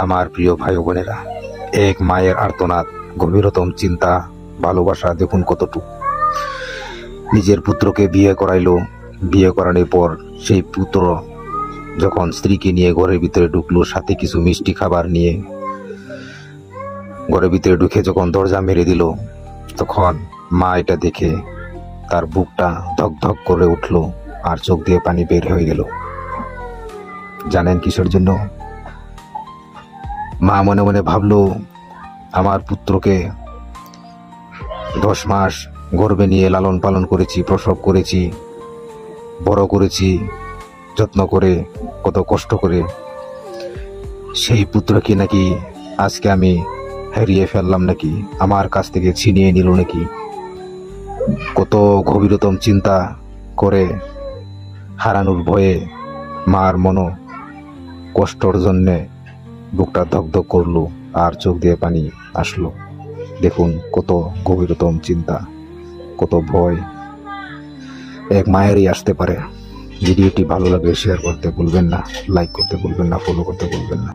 আমার প্রিয় ভাই বোনেরা, এক মায়ের আর্তনাদ, গভীরতম চিন্তা, ভালোবাসা দেখুন কতটুকু। নিজের পুত্রকে বিয়ে করাইলো, বিয়ে করানোর পর সেই পুত্র যখন স্ত্রীকে নিয়ে ঘরের ভিতরে ঢুকলো, সাথে কিছু মিষ্টি খাবার নিয়ে ঘরের ভিতরে ঢুকে যখন দরজা মেরে দিল, তখন মা এটা দেখে তার বুকটা ধক ধক করে উঠলো আর চোখ দিয়ে পানি বের হয়ে গেল। জানেন কিসের জন্য? মা মনে মনে ভাবলো, আমার পুত্রকে 10 মাস গর্ভে নিয়ে লালন পালন করেছি, প্রসব করেছি, বড় করেছি, যত্ন করে, কত কষ্ট করে। সেই পুত্রকে নাকি আজকে আমি হারিয়ে ফেললাম, নাকি আমার কাছ থেকে ছিনিয়ে নিল নাকি। কত গভীরতম চিন্তা করে হারানোর ভয়ে মার মনো কষ্টর জন্যে বুকটা ধকধক করলো আর চোখ দিয়ে পানি আসলো। দেখুন কত গভীরতম চিন্তা, কত ভয় এক মায়েরই আসতে পারে। ভিডিওটি ভালো লাগলে শেয়ার করতে ভুলবেন না, লাইক করতে ভুলবেন না, ফলো করতে ভুলবেন না।